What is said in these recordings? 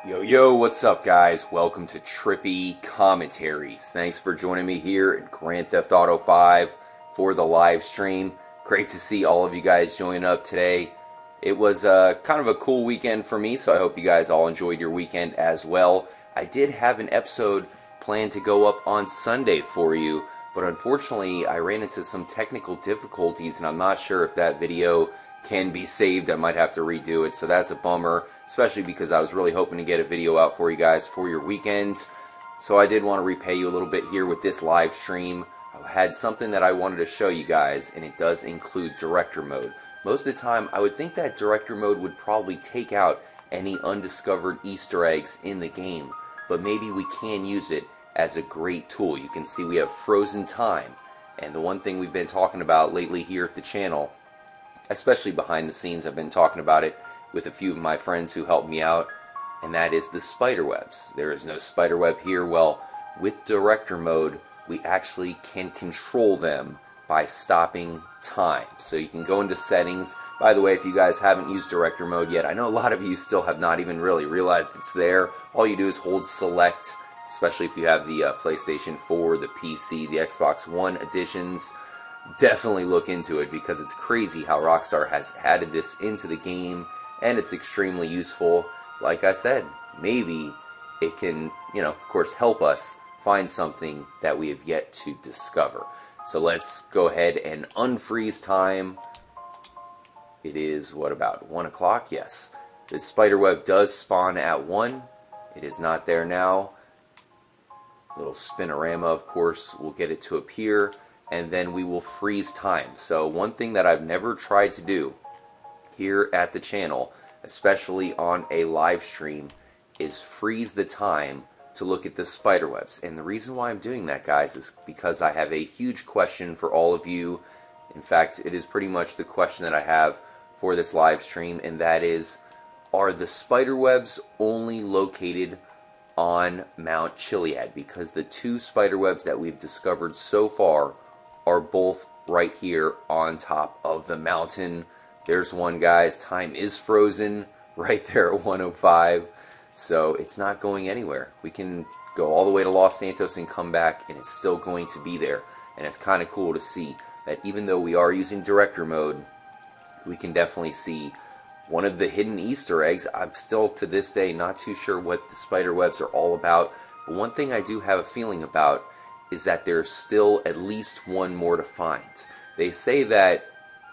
Yo, what's up guys? Welcome to Trippy Commentaries. Thanks for joining me here in Grand Theft Auto 5 for the live stream. Great to see all of you guys join up today. It was kind of a cool weekend for me, so I hope you guys all enjoyed your weekend as well. I did have an episode planned to go up on Sunday for you, but unfortunately I ran into some technical difficulties and I'm not sure if that video can be saved. I might have to redo it, so that's a bummer, especially because I was really hoping to get a video out for you guys for your weekend. So I did want to repay you a little bit here with this live stream. I had something that I wanted to show you guys, and it does include director mode. Most of the time I would think that director mode would probably take out any undiscovered Easter eggs in the game, but maybe we can use it as a great tool. You can see we have frozen time, and the one thing we've been talking about lately here at the channel, especially behind the scenes, I've been talking about it with a few of my friends who helped me out, and that is the spiderwebs. There is no spiderweb here. Well, with director mode, we actually can control them by stopping time. So you can go into settings. By the way, if you guys haven't used director mode yet, I know a lot of you still have not even really realized it's there. All you do is hold select, especially if you have the PlayStation 4, the PC, the Xbox One editions. Definitely look into it because it's crazy how Rockstar has added this into the game, and it's extremely useful. Like I said, maybe it can, of course, help us find something that we have yet to discover. So let's go ahead and unfreeze time. It is, what, about 1 o'clock? Yes. The spiderweb does spawn at 1. It is not there now. Little spinorama, of course, will get it to appear, and then we will freeze time. So one thing that I've never tried to do here at the channel, especially on a live stream, is freeze the time to look at the spiderwebs. And the reason why I'm doing that, guys, is because I have a huge question for all of you. In fact, it is pretty much the question that I have for this live stream, and that is, are the spiderwebs only located on Mount Chiliad? Because the two spiderwebs that we've discovered so far are both right here on top of the mountain. There's one, guys. Time is frozen right there at 1:05, so it's not going anywhere. We can go all the way to Los Santos and come back, and it's still going to be there. And it's kind of cool to see that even though we are using director mode, we can definitely see one of the hidden Easter eggs. I'm still to this day not too sure what the spiderwebs are all about, but one thing I do have a feeling about is that there's still at least one more to find. They say that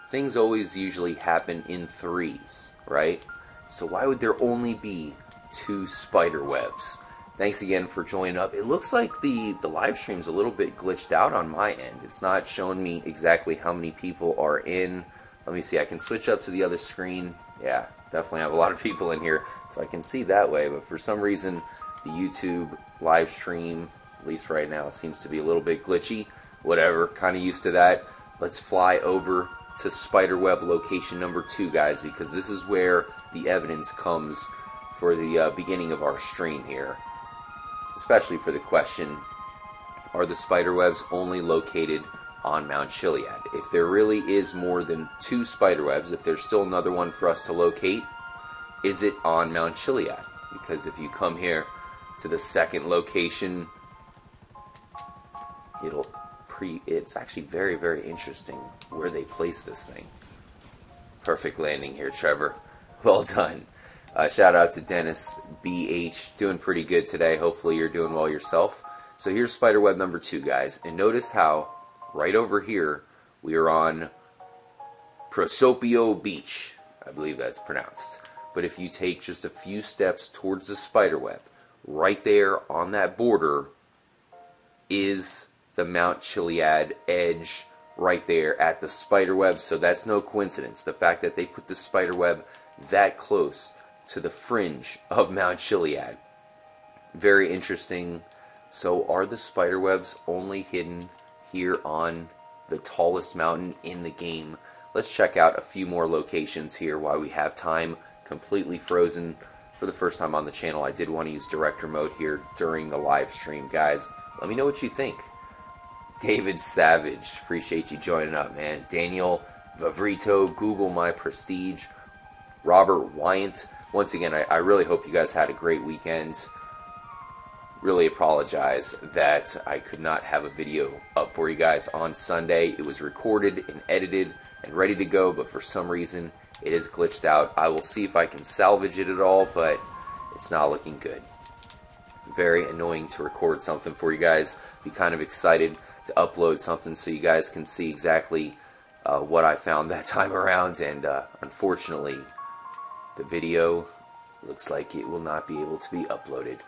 things always usually happen in threes, right? So why would there only be 2 spiderwebs? Thanks again for joining up. It looks like the live stream's a little bit glitched out on my end. It's not showing me exactly how many people are in. Let me see, I can switch up to the other screen. Yeah, definitely have a lot of people in here, so I can see that way, but for some reason the YouTube live stream, at least right now, seems to be a little bit glitchy. Whatever, kind of used to that. Let's fly over to spiderweb location number 2, guys, because this is where the evidence comes for the beginning of our stream here. Especially for the question, are the spiderwebs only located on Mount Chiliad? If there really is more than 2 spiderwebs, if there's still another one for us to locate, is it on Mount Chiliad? Because if you come here to the second location, it's actually very, very interesting where they place this thing. Perfect landing here, Trevor. Well done. Shout out to Dennis BH. Doing pretty good today. Hopefully you're doing well yourself. So here's spiderweb number 2, guys. And notice how right over here we are on Prosopio Beach. I believe that's pronounced. But if you take just a few steps towards the spiderweb, right there on that border is the Mount Chiliad edge right there at the spiderweb. So that's no coincidence. The fact that they put the spiderweb that close to the fringe of Mount Chiliad. Very interesting. So are the spiderwebs only hidden here on the tallest mountain in the game? Let's check out a few more locations here while we have time. Completely frozen for the first time on the channel. I did want to use director mode here during the live stream. Guys, let me know what you think. David Savage, appreciate you joining up, man. Daniel Vavrito, Google My Prestige. Robert Wyant, once again, I really hope you guys had a great weekend. Really apologize that I could not have a video up for you guys on Sunday. It was recorded and edited and ready to go, but for some reason it is glitched out. I will see if I can salvage it at all, but it's not looking good. Very annoying to record something for you guys. Be kind of excited to upload something so you guys can see exactly what I found that time around, and unfortunately the video looks like it will not be able to be uploaded.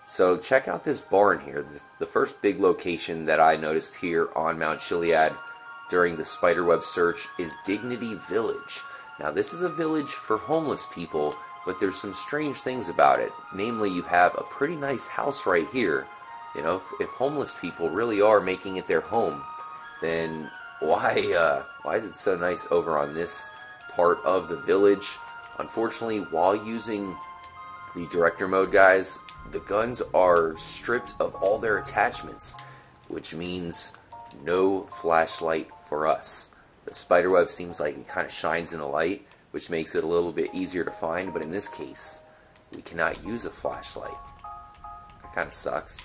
So check out this barn here. The first big location that I noticed here on Mount Chiliad during the Spiderweb search is Dignity Village. Now this is a village for homeless people, but there's some strange things about it. Namely, you have a pretty nice house right here. You know, if homeless people really are making it their home, then why is it so nice over on this part of the village? Unfortunately, while using the director mode, guys, the guns are stripped of all their attachments, which means no flashlight for us. The spiderweb seems like it kind of shines in the light, which makes it a little bit easier to find, but in this case, we cannot use a flashlight. That kind of sucks.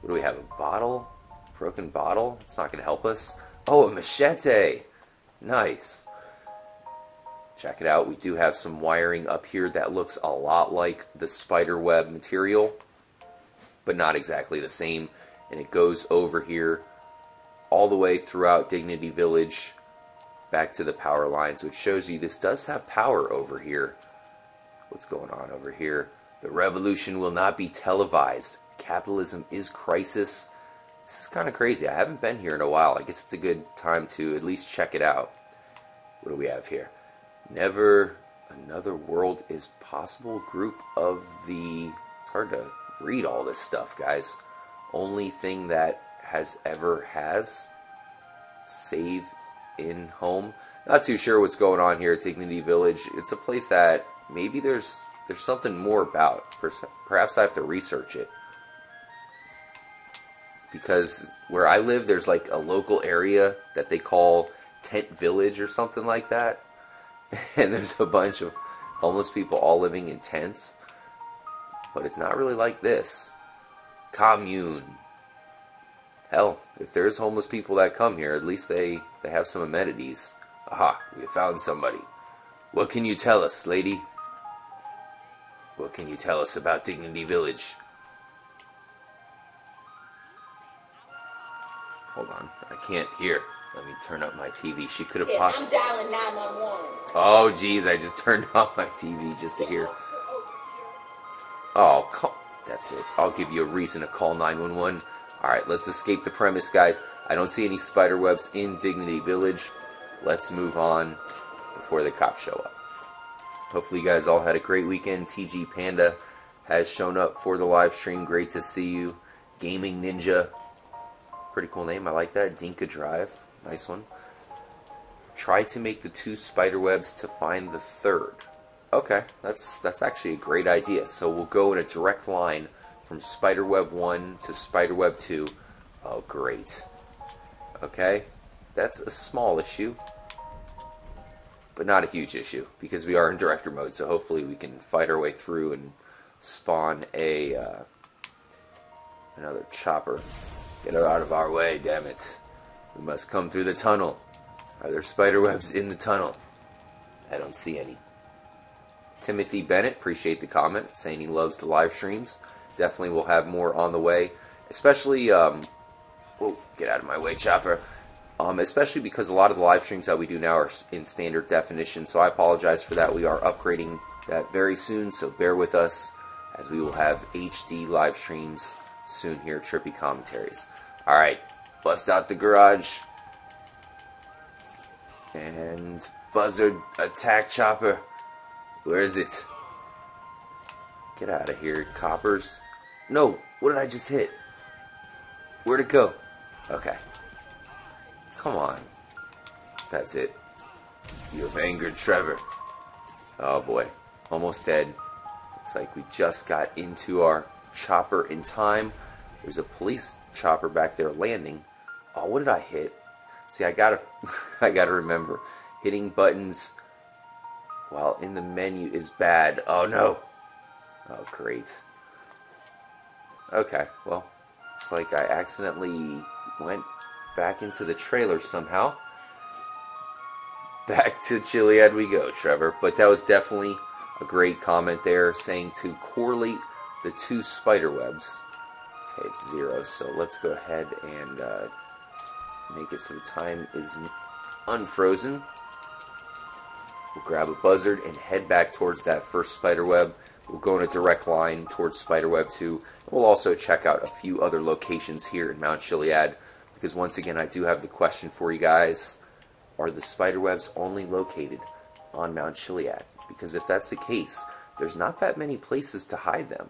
What do we have, a bottle? Broken bottle? It's not going to help us. Oh, a machete! Nice. Check it out. We do have some wiring up here that looks a lot like the spiderweb material, but not exactly the same. And it goes over here all the way throughout Dignity Village back to the power lines, which shows you this does have power over here. What's going on over here? The revolution will not be televised. Capitalism is crisis. This is kind of crazy. I haven't been here in a while. I guess it's a good time to at least check it out. What do we have here? Never another world is possible. Group of the... It's hard to read all this stuff, guys. Only thing that has ever has. Save in home. Not too sure what's going on here at Dignity Village. It's a place that maybe there's something more about. Perhaps I have to research it. Because where I live, there's like a local area that they call Tent Village or something like that. And there's a bunch of homeless people all living in tents. But it's not really like this. Commune. Hell, if there's homeless people that come here, at least they have some amenities. Aha, we found somebody. What can you tell us, lady? What can you tell us about Dignity Village? Hold on, I can't hear. Let me turn up my TV. She could have possibly... I'm dialing 911. Oh, geez, I just turned off my TV just to hear. Oh, that's it. I'll give you a reason to call 911. Alright, let's escape the premise, guys. I don't see any spiderwebs in Dignity Village. Let's move on before the cops show up. Hopefully you guys all had a great weekend. TG Panda has shown up for the live stream. Great to see you. Gaming Ninja. Pretty cool name. I like that. Dinka Drive. Nice one. Try to make the 2 spiderwebs to find the 3rd. Okay, that's actually a great idea. So we'll go in a direct line from Spiderweb 1 to Spiderweb 2. Oh, great. Okay, that's a small issue, but not a huge issue, because we are in director mode, so hopefully we can fight our way through and spawn another chopper. Get her out of our way, damn it. We must come through the tunnel. Are there spiderwebs in the tunnel? I don't see any. Timothy Bennett, appreciate the comment, saying he loves the live streams. Definitely will have more on the way, especially, whoa, get out of my way, chopper. Especially because a lot of the live streams that we do now are in standard definition, so I apologize for that. We are upgrading that very soon, so bear with us as we will have HD live streams soon here, Trippy Commentaries. Alright, bust out the garage. And Buzzard, attack chopper. Where is it? Get out of here, coppers. No, what did I just hit? Where'd it go? Okay. Come on. That's it. You have angered Trevor. Oh boy. Almost dead. Looks like we just got into our chopper in time. There's a police chopper back there landing. Oh, what did I hit? See, I gotta remember. Hitting buttons. while in the menu is bad. Oh no! Oh great. Okay, well, it's like I accidentally went back into the trailer somehow. Back to Chiliad we go, Trevor. But that was definitely a great comment there, saying to correlate the two spiderwebs. Okay, it's 0, so let's go ahead and make it so the time is unfrozen. We'll grab a buzzard and head back towards that first spiderweb. We'll go in a direct line towards Spiderweb 2. We'll also check out a few other locations here in Mount Chiliad, because once again I do have the question for you guys. Are the spiderwebs only located on Mount Chiliad? Because if that's the case, there's not that many places to hide them.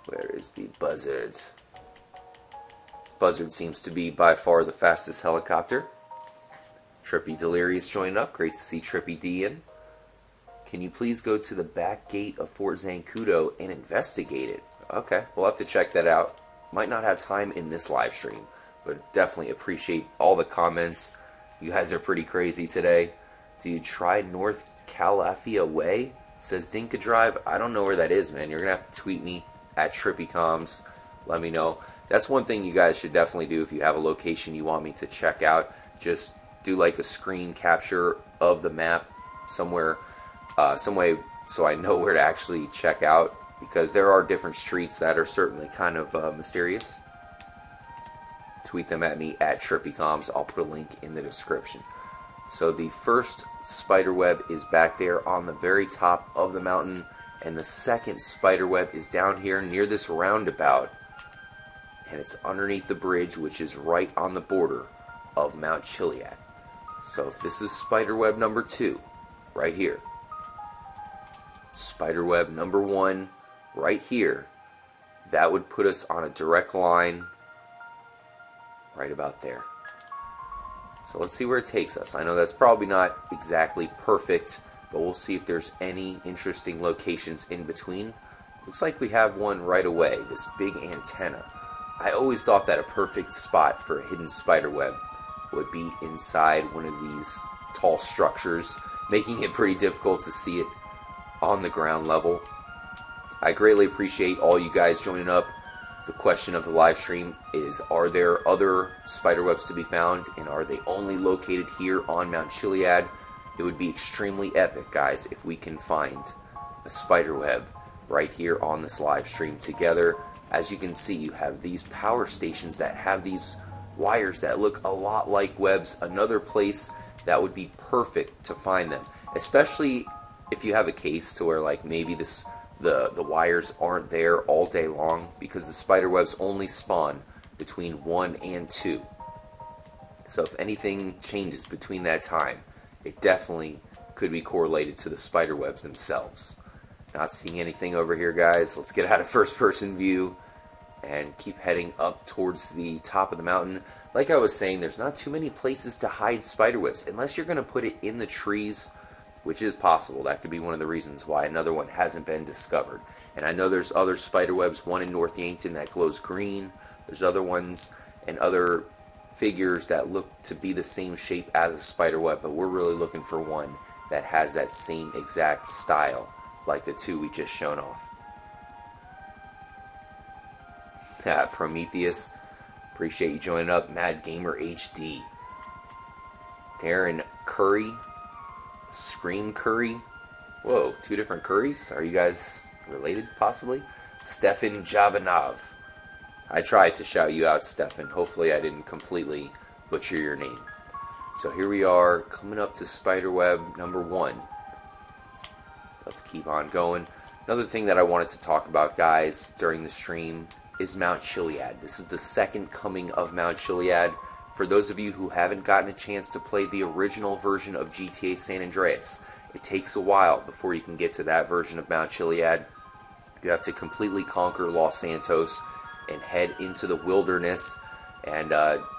Where is the buzzard? Buzzard seems to be by far the fastest helicopter. Trippy Delirious joined up. Great to see Trippy D in. Can you please go to the back gate of Fort Zancudo and investigate it? Okay, we'll have to check that out. Might not have time in this live stream, but definitely appreciate all the comments. You guys are pretty crazy today. Do you try North Calafia Way? Says Dinka Drive. I don't know where that is, man. You're going to have to tweet me at TrippyComs. Let me know. That's one thing you guys should definitely do if you have a location you want me to check out. Just do like a screen capture of the map somewhere, some way so I know where to actually check out, because there are different streets that are certainly kind of mysterious. Tweet them at me at TrippyComs. I'll put a link in the description. So the first spiderweb is back there on the very top of the mountain, and the second spiderweb is down here near this roundabout, and it's underneath the bridge, which is right on the border of Mount Chiliad. So if this is spiderweb number 2, right here, spiderweb number 1 right here, that would put us on a direct line right about there. So let's see where it takes us. I know that's probably not exactly perfect, but we'll see if there's any interesting locations in between. Looks like we have one right away, this big antenna. I always thought that a perfect spot for a hidden spiderweb would be inside one of these tall structures, making it pretty difficult to see it on the ground level. I greatly appreciate all you guys joining up. The question of the live stream is, are there other spiderwebs to be found, and are they only located here on Mount Chiliad? It would be extremely epic, guys, if we can find a spiderweb right here on this live stream together. As you can see, you have these power stations that have these wires that look a lot like webs. Another place that would be perfect to find them, especially if you have a case to where like maybe the wires aren't there all day long, because the spiderwebs only spawn between 1 and 2. So if anything changes between that time, it definitely could be correlated to the spiderwebs themselves. Not seeing anything over here, guys. Let's get out of first person view and keep heading up towards the top of the mountain. Like I was saying, there's not too many places to hide spiderwebs unless you're going to put it in the trees, which is possible. That could be one of the reasons why another one hasn't been discovered. And I know there's other spiderwebs, one in North Yankton that glows green. There's other ones and other figures that look to be the same shape as a spiderweb, but we're really looking for one that has that same exact style like the 2 we just shown off. Prometheus, appreciate you joining up. Mad Gamer HD, Darren Curry, Scream Curry. Whoa, 2 different Currys? Are you guys related, possibly? Stefan Javanov. I tried to shout you out, Stefan. Hopefully I didn't completely butcher your name. So here we are, coming up to spiderweb number 1. Let's keep on going. Another thing that I wanted to talk about, guys, during the stream is Mount Chiliad. This is the second coming of Mount Chiliad. For those of you who haven't gotten a chance to play the original version of GTA San Andreas, it takes a while before you can get to that version of Mount Chiliad. You have to completely conquer Los Santos and head into the wilderness, and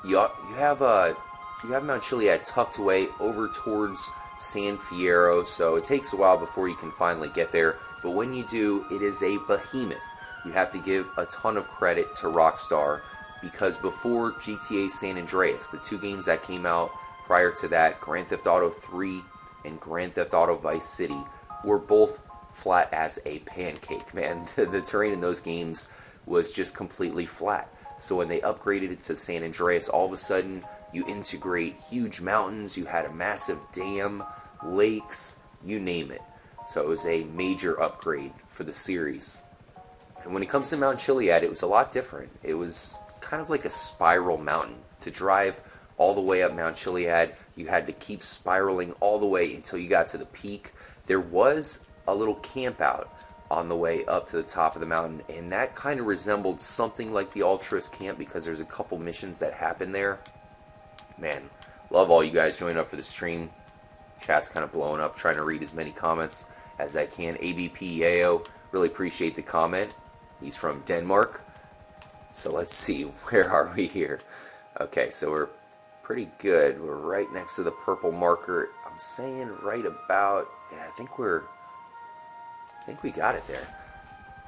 you have Mount Chiliad tucked away over towards San Fierro, so it takes a while before you can finally get there. But when you do, it is a behemoth. You have to give a ton of credit to Rockstar, because before GTA San Andreas, the 2 games that came out prior to that, Grand Theft Auto 3 and Grand Theft Auto Vice City were both flat as a pancake, man. The terrain in those games was just completely flat. So when they upgraded it to San Andreas, all of a sudden you integrate huge mountains, you had a massive dam, lakes, you name it. So it was a major upgrade for the series. And when it comes to Mount Chiliad, it was a lot different. It was kind of like a spiral mountain. To drive all the way up Mount Chiliad, you had to keep spiraling all the way until you got to the peak. There was a little camp out on the way up to the top of the mountain, and that kind of resembled something like the Ultras camp because there's a couple missions that happen there. Man, love all you guys joining up for the stream. Chat's kind of blowing up, trying to read as many comments as I can. ABP Yao, really appreciate the comment. He's from Denmark. So let's see, where are we here? Okay, so we're pretty good. We're right next to the purple marker. I'm saying right about, yeah, I think we got it there.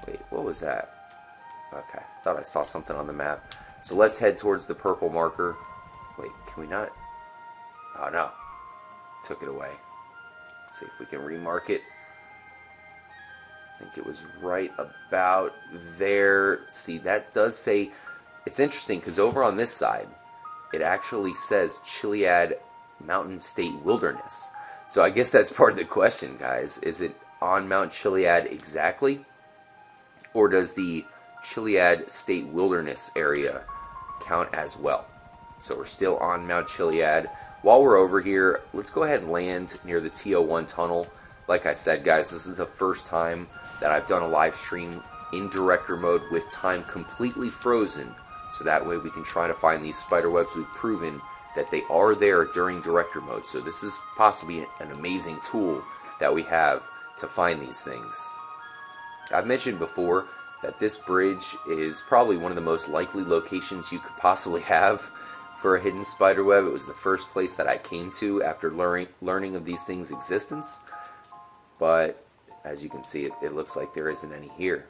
Wait, what was that? Okay, thought I saw something on the map. So let's head towards the purple marker. Wait, can we not? Oh no, took it away. Let's see if we can remark it. I think it was right about there. See, that does say, it's interesting because over on this side, it actually says Chiliad Mountain State Wilderness. So I guess that's part of the question, guys. Is it on Mount Chiliad exactly? Or does the Chiliad State Wilderness area count as well? So we're still on Mount Chiliad. While we're over here, let's go ahead and land near the TO1 tunnel. Like I said, guys, this is the first time that I've done a live stream in director mode with time completely frozen, so that way we can try to find these spiderwebs. We've proven that they are there during director mode, so this is possibly an amazing tool that we have to find these things. I've mentioned before that this bridge is probably one of the most likely locations you could possibly have for a hidden spiderweb. It was the first place that I came to after learning of these things' existence, but as you can see, it looks like there isn't any here.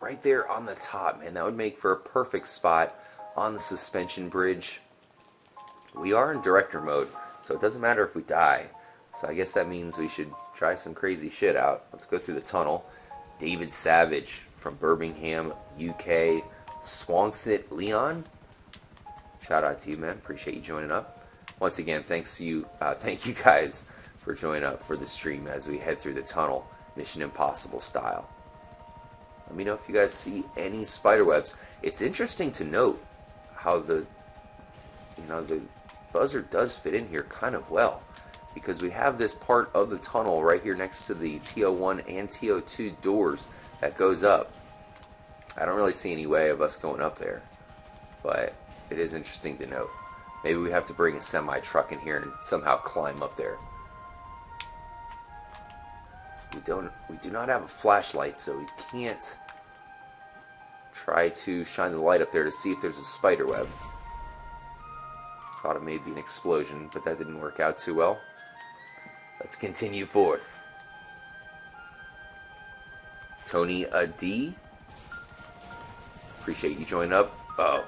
Right there on the top, man, that would make for a perfect spot on the suspension bridge. We are in director mode, so it doesn't matter if we die. So I guess that means we should try some crazy shit out. Let's go through the tunnel. David Savage from Birmingham, UK. Swanksit Leon, shout out to you, man. Appreciate you joining up. Once again, thank you guys for joining up for the stream as we head through the tunnel, Mission Impossible style. Let me know if you guys see any spiderwebs. It's interesting to note how the buzzard does fit in here kind of well, because we have this part of the tunnel right here next to the TO1 and TO2 doors that goes up. I don't really see any way of us going up there, but it is interesting to note. Maybe we have to bring a semi-truck in here and somehow climb up there. We do not have a flashlight, so we can't try to shine the light up there to see if there's a spider web. Thought it may be an explosion, but that didn't work out too well. Let's continue forth. Tony D, appreciate you joining up. Oh,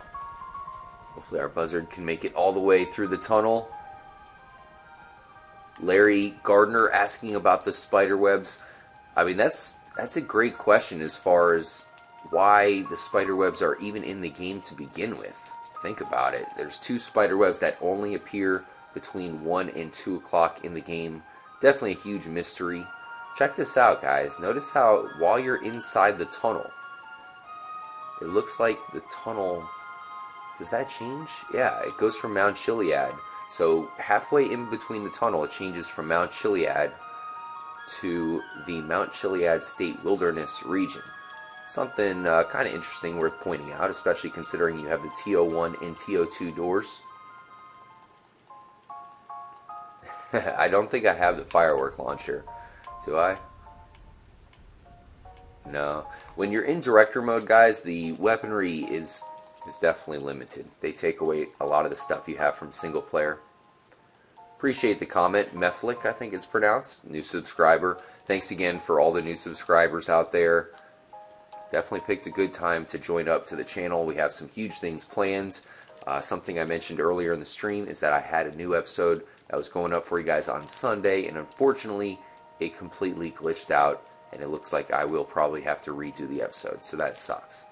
hopefully our buzzard can make it all the way through the tunnel. Larry Gardner asking about the spider webs. I mean, that's a great question as far as why the spider webs are even in the game to begin with. Think about it. There's 2 spider webs that only appear between 1 and 2 o'clock in the game. Definitely a huge mystery. Check this out, guys. Notice how while you're inside the tunnel, it looks like the tunnel, does that change? Yeah, it goes from Mount Chiliad. So halfway in between the tunnel, it changes from Mount Chiliad to the Mount Chiliad State Wilderness region. Something kind of interesting, worth pointing out, especially considering you have the TO1 and TO2 doors. I don't think I have the firework launcher. Do I? No. When you're in director mode, guys, the weaponry is definitely limited. They take away a lot of the stuff you have from single player. Appreciate the comment. Meflick, I think it's pronounced. New subscriber. Thanks again for all the new subscribers out there. Definitely picked a good time to join up to the channel. We have some huge things planned. Something I mentioned earlier in the stream is that I had a new episode that was going up for you guys on Sunday, and unfortunately it completely glitched out, and it looks like I will probably have to redo the episode, so that sucks.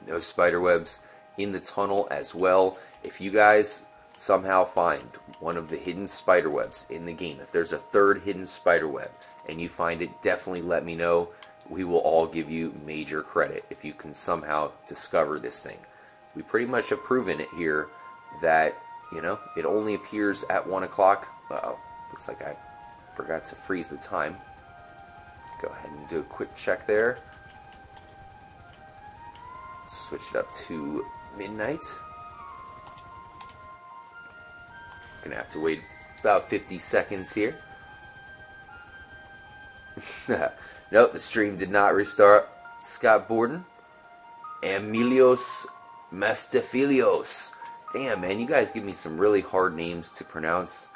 No spiderwebs in the tunnel as well. If you guys somehow find one of the hidden spiderwebs in the game, if there's a third hidden spiderweb and you find it, definitely let me know. We will all give you major credit if you can somehow discover this thing. We pretty much have proven it here that, you know, it only appears at 1 o'clock. Uh-oh, looks like I forgot to freeze the time. Go ahead and do a quick check there. Switch it up to midnight. Gonna have to wait about 50 seconds here. Nope, the stream did not restart. Scott Borden. Emilios Mastafilios. Damn, man, you guys give me some really hard names to pronounce.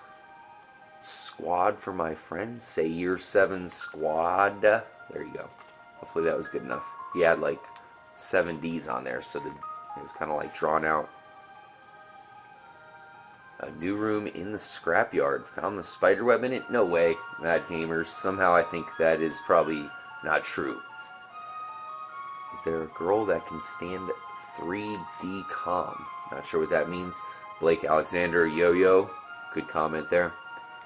Squad for my friends. Say year 7 squad. There you go. Hopefully that was good enough. He had like 7 D's on there, so it was kind of like drawn out. A new room in the scrapyard. Found the spiderweb in it? No way, Mad Gamers. Somehow I think that is probably not true. Is there a girl that can stand 3D com? Not sure what that means. Blake Alexander, yo-yo. Good comment there.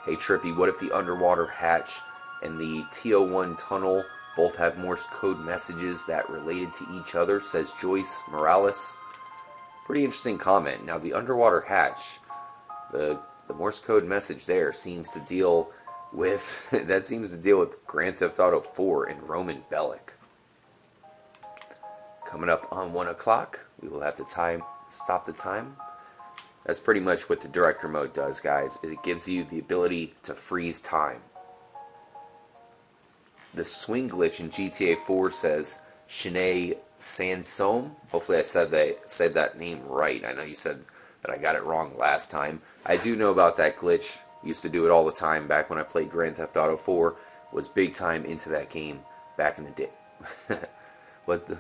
Hey Trippy, what if the underwater hatch and the TO1 tunnel both have Morse code messages that related to each other? Says Joyce Morales. Pretty interesting comment. Now the underwater hatch, the Morse code message there seems to deal with that seems to deal with Grand Theft Auto 4 and Roman Bellic. Coming up on 1 o'clock, we will have to stop the time. That's pretty much what the director mode does, guys. Is it gives you the ability to freeze time. The swing glitch in GTA 4 says Shanae Sansom. Hopefully I said that name right. I know you said that I got it wrong last time. I do know about that glitch. Used to do it all the time back when I played Grand Theft Auto 4. Was big time into that game back in the day. What the...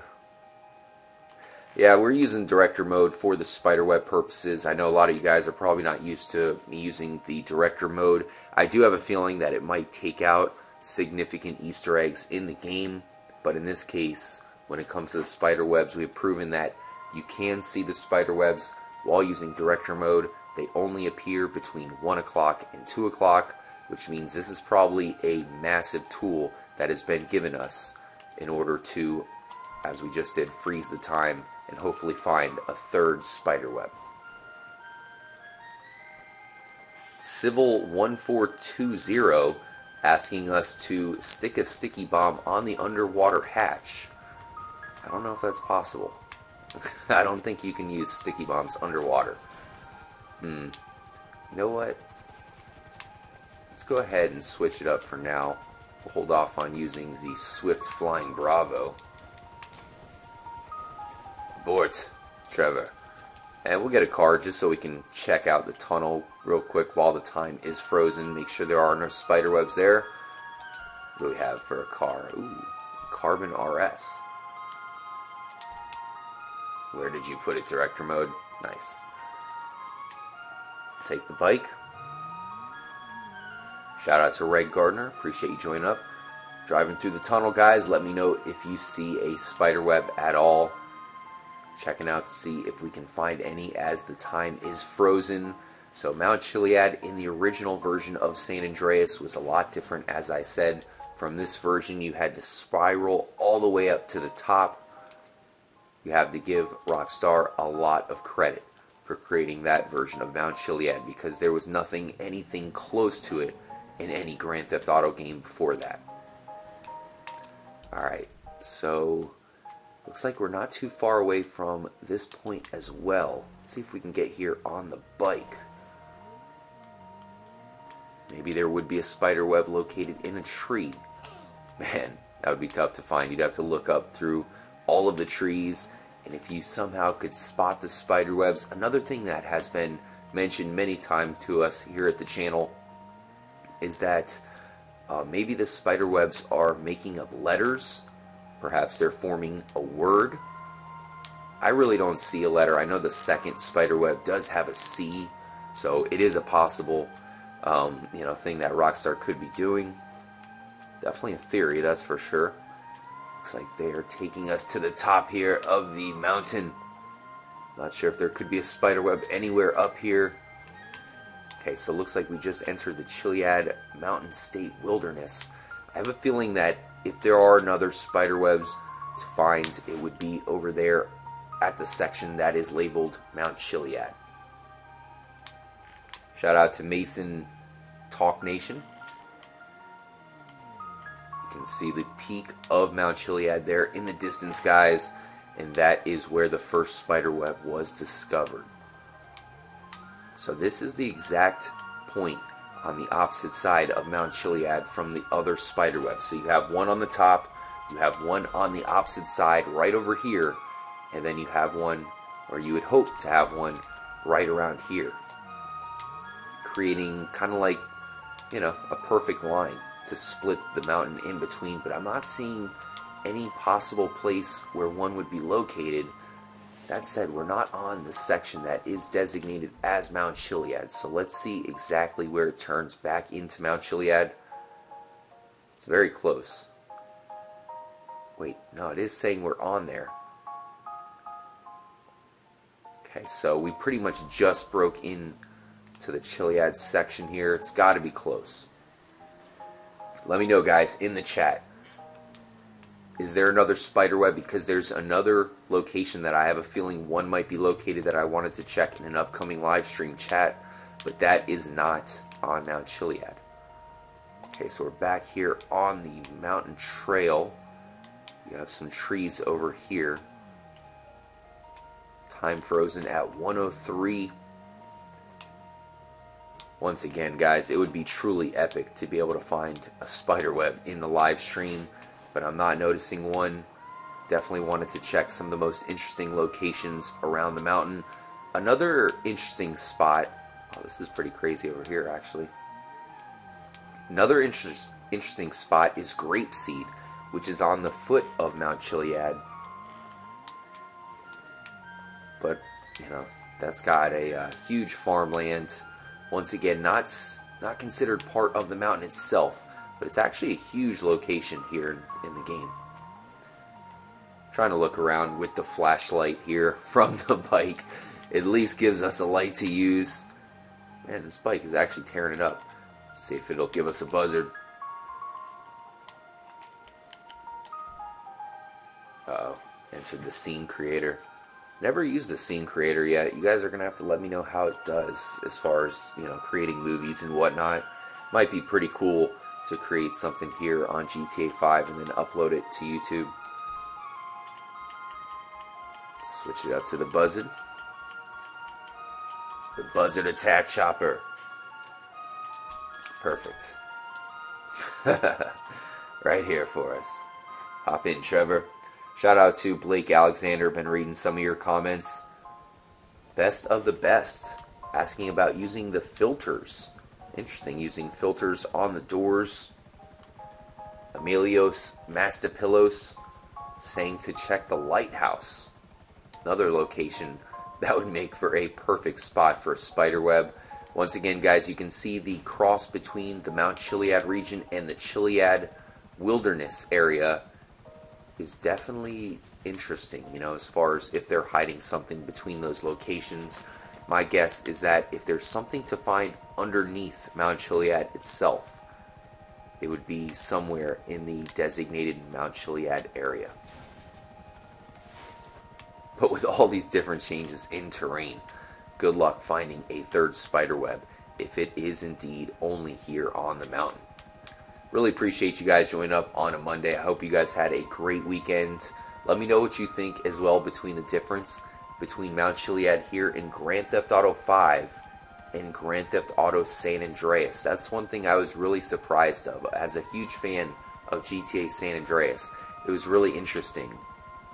Yeah, we're using director mode for the spiderweb purposes. I know a lot of you guys are probably not used to me using the director mode. I do have a feeling that it might take out significant Easter eggs in the game, but in this case, when it comes to the spiderwebs, we've proven that you can see the spiderwebs while using director mode. They only appear between 1 o'clock and 2 o'clock, which means this is probably a massive tool that has been given us in order to, as we just did, freeze the time and hopefully find a third spiderweb. Civil1420 asking us to stick a sticky bomb on the underwater hatch. I don't know if that's possible. I don't think you can use sticky bombs underwater. You know what? Let's go ahead and switch it up for now. We'll hold off on using the Swift Flying Bravo. Abort, Trevor. And we'll get a car just so we can check out the tunnel real quick while the time is frozen. Make sure there are no spiderwebs there. What do we have for a car? Ooh, Carbon RS. Where did you put it? Director mode? Nice. Take the bike. Shout out to Reg Gardner. Appreciate you joining up. Driving through the tunnel, guys. Let me know if you see a spiderweb at all. Checking out to see if we can find any as the time is frozen. So Mount Chiliad in the original version of San Andreas was a lot different. As I said, from this version you had to spiral all the way up to the top. You have to give Rockstar a lot of credit for creating that version of Mount Chiliad, because there was anything close to it in any Grand Theft Auto game before that. Alright, so looks like we're not too far away from this point as well. Let's see if we can get here on the bike. Maybe there would be a spider web located in a tree. Man, that would be tough to find. You'd have to look up through all of the trees, and if you somehow could spot the spider webs. Another thing that has been mentioned many times to us here at the channel is that maybe the spider webs are making up letters. Perhaps they're forming a word. I really don't see a letter. I know the second Spiderweb does have a C, so it is a possible thing that Rockstar could be doing. Definitely a theory, that's for sure. Looks like they are taking us to the top here of the mountain. Not sure if there could be a spiderweb anywhere up here. Okay, so it looks like we just entered the Chiliad Mountain State Wilderness. I have a feeling that if there are another spiderwebs to find, it would be over there at the section that is labeled Mount Chiliad. Shout out to Mason Talk Nation. You can see the peak of Mount Chiliad there in the distance, guys, and that is where the first spiderweb was discovered. So this is the exact point on the opposite side of Mount Chiliad from the other spiderweb. So you have one on the top, you have one on the opposite side right over here, and then you have one, or you would hope to have one, right around here, creating kind of like, a perfect line to split the mountain in between. But I'm not seeing any possible place where one would be located. That said, we're not on the section that is designated as Mount Chiliad, so let's see exactly where it turns back into Mount Chiliad. It's very close. Wait, no, it is saying we're on there. Okay, so we pretty much just broke in to the Chiliad section here. It's got to be close. Let me know, guys, in the chat. Is there another spiderweb? Because there's another location that I have a feeling one might be located that I wanted to check in an upcoming live stream chat, but that is not on Mount Chiliad. Okay, so we're back here on the mountain trail. You have some trees over here. Time frozen at 1:03. Once again, guys, it would be truly epic to be able to find a spiderweb in the live stream, but I'm not noticing one. Definitely wanted to check some of the most interesting locations around the mountain. Another interesting spot, oh, this is pretty crazy over here actually. Another interesting spot is Grapeseed, which is on the foot of Mount Chiliad. But, that's got a huge farmland. Once again, not considered part of the mountain itself, but it's actually a huge location here in the game. Trying to look around with the flashlight here from the bike. At least gives us a light to use. Man, this bike is actually tearing it up. Let's see if it'll give us a buzzard. Uh-oh. Entered the scene creator. Never used the scene creator yet. You guys are going to have to let me know how it does as far as, creating movies and whatnot. Might be pretty cool to create something here on GTA 5 and then upload it to YouTube. Switch it up to the Buzzard. The Buzzard Attack Chopper. Perfect. Right here for us. Hop in, Trevor. Shout out to Blake Alexander. Been reading some of your comments. Best of the best. Asking about using the filters. Interesting, using filters on the doors. Emilios Mastapillos saying to check the lighthouse. Another location that would make for a perfect spot for a spiderweb. Once again, guys, you can see the cross between the Mount Chiliad region and the Chiliad wilderness area is definitely interesting, as far as if they're hiding something between those locations. My guess is that if there's something to find underneath Mount Chiliad itself, it would be somewhere in the designated Mount Chiliad area. But with all these different changes in terrain, good luck finding a third spiderweb if it is indeed only here on the mountain. Really appreciate you guys joining up on a Monday. I hope you guys had a great weekend. Let me know what you think as well between the difference between Mount Chiliad here in Grand Theft Auto 5 and Grand Theft Auto San Andreas. That's one thing I was really surprised of. As a huge fan of GTA San Andreas, it was really interesting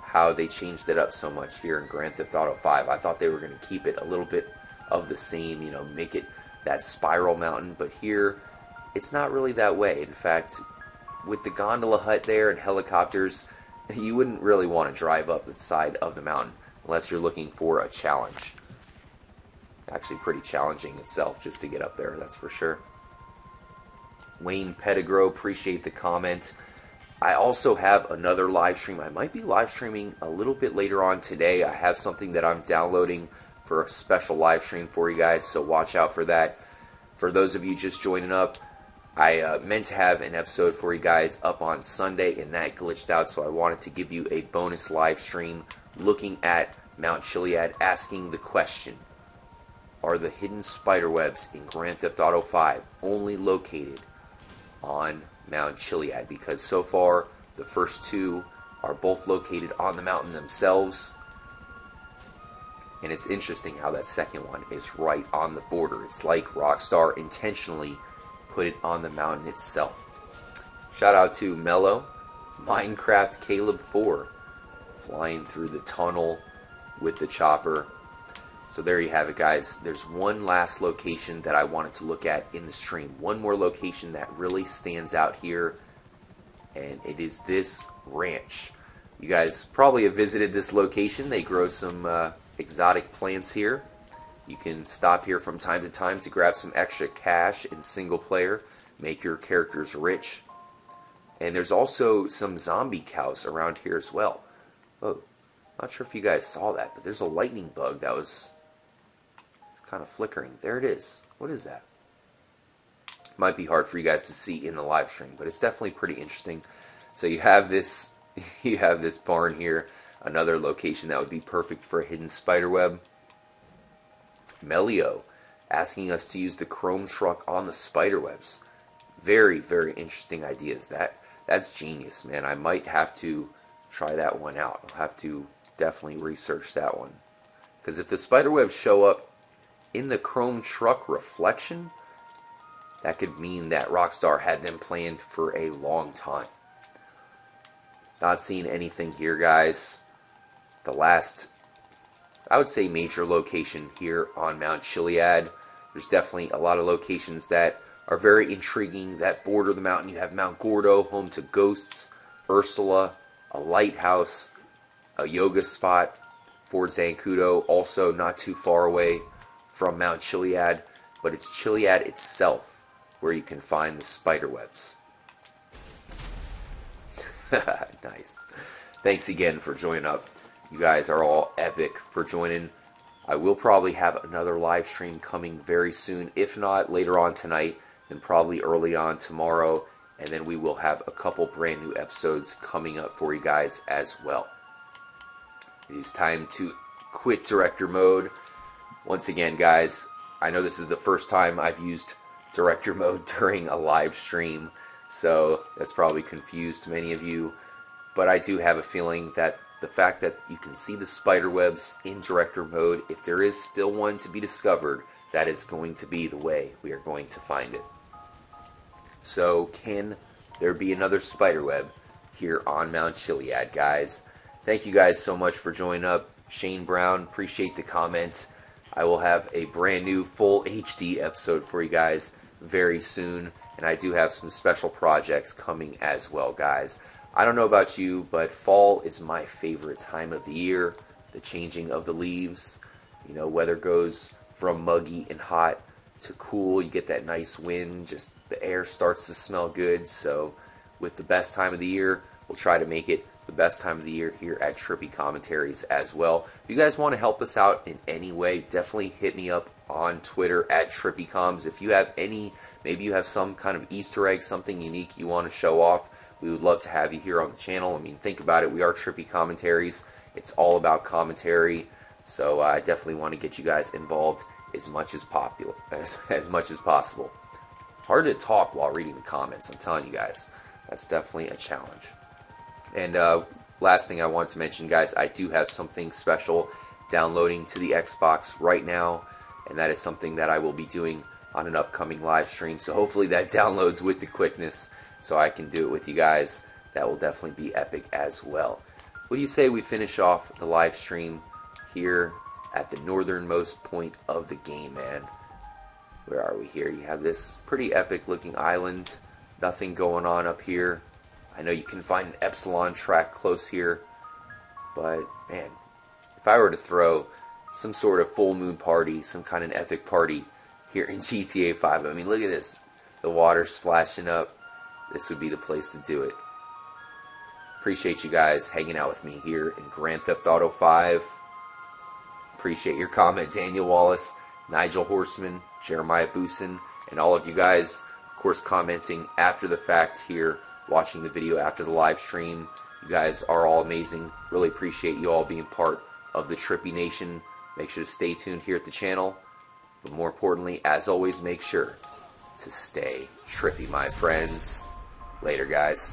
how they changed it up so much here in Grand Theft Auto 5. I thought they were going to keep it a little bit of the same, make it that spiral mountain, but here it's not really that way. In fact, with the gondola hut there and helicopters, you wouldn't really want to drive up the side of the mountain unless you're looking for a challenge. Actually pretty challenging itself just to get up there, that's for sure. Wayne Pettigrew, appreciate the comment. I also have another live stream. I might be live streaming a little bit later on today. I have something that I'm downloading for a special live stream for you guys, so watch out for that. For those of you just joining up, I meant to have an episode for you guys up on Sunday, and that glitched out, so I wanted to give you a bonus live stream looking at Mount Chiliad, asking the question, are the hidden spiderwebs in Grand Theft Auto 5 only located on Mount Chiliad? Because so far, the first two are both located on the mountain themselves. And it's interesting how that second one is right on the border. It's like Rockstar intentionally put it on the mountain itself. Shout out to Mello, Minecraft Caleb 4, flying through the tunnel with the chopper. So there you have it, guys. There's one last location that I wanted to look at in the stream. One more location that really stands out here, and it is this ranch. You guys probably have visited this location. They grow some exotic plants here. You can stop here from time to time to grab some extra cash in single player, make your characters rich. And there's also some zombie cows around here as well. Oh, not sure if you guys saw that, but there's a lightning bug that was kind of flickering. There it is. What is that? Might be hard for you guys to see in the live stream, but it's definitely pretty interesting. So you have this barn here, another location that would be perfect for a hidden spiderweb. Melio asking us to use the chrome truck on the spiderwebs. Very, very interesting ideas. That's genius, man. I might have to try that one out. I'll have to definitely research that one. Because if the spiderwebs show up in the chrome truck reflection, that could mean that Rockstar had them planned for a long time. Not seeing anything here, guys. The last, I would say, major location here on Mount Chiliad. There's definitely a lot of locations that are very intriguing that border the mountain. You have Mount Gordo, home to ghosts, Ursula, a lighthouse, a yoga spot, Fort Zancudo, also not too far away from Mount Chiliad, but it's Chiliad itself where you can find the spiderwebs. Nice. Thanks again for joining up. You guys are all epic for joining. I will probably have another live stream coming very soon. If not later on tonight, then probably early on tomorrow. And then we will have a couple brand new episodes coming up for you guys as well. It is time to quit director mode. Once again, guys, I know this is the first time I've used director mode during a live stream, so that's probably confused many of you. But I do have a feeling that the fact that you can see the spiderwebs in director mode, if there is still one to be discovered, that is going to be the way we are going to find it. So can there be another spiderweb here on Mount Chiliad, guys? Thank you guys so much for joining up. Shane Brown, appreciate the comment. I will have a brand new full HD episode for you guys very soon, and I do have some special projects coming as well, guys. I don't know about you, but fall is my favorite time of the year. The changing of the leaves, weather goes from muggy and hot to cool. You get that nice wind, just the air starts to smell good. So with the best time of the year, we'll try to make it the best time of the year here at Trippy Commentaries as well. If you guys want to help us out in any way, definitely hit me up on Twitter at TrippyComs. If you have maybe you have some kind of Easter egg, something unique you want to show off, we would love to have you here on the channel. I mean, think about it. We are Trippy Commentaries. It's all about commentary. So I definitely want to get you guys involved as much as possible. Hard to talk while reading the comments, I'm telling you guys. That's definitely a challenge. And last thing I want to mention, guys, I do have something special downloading to the Xbox right now, and that is something that I will be doing on an upcoming live stream. So hopefully that downloads with the quickness so I can do it with you guys. That will definitely be epic as well. What do you say we finish off the live stream here at the northernmost point of the game, man? Where are we here? You have this pretty epic looking island. Nothing going on up here. I know you can find an Epsilon track close here, but man, if I were to throw some sort of full moon party, some kind of epic party here in GTA 5, I mean, look at this. The water splashing up. This would be the place to do it. Appreciate you guys hanging out with me here in Grand Theft Auto 5. Appreciate your comment, Daniel Wallace, Nigel Horseman, Jeremiah Boosin, and all of you guys, of course, commenting after the fact here, watching the video after the live stream. You guys are all amazing. Really appreciate you all being part of the Trippy Nation. Make sure to stay tuned here at the channel. But more importantly, as always, make sure to stay trippy, my friends. Later, guys.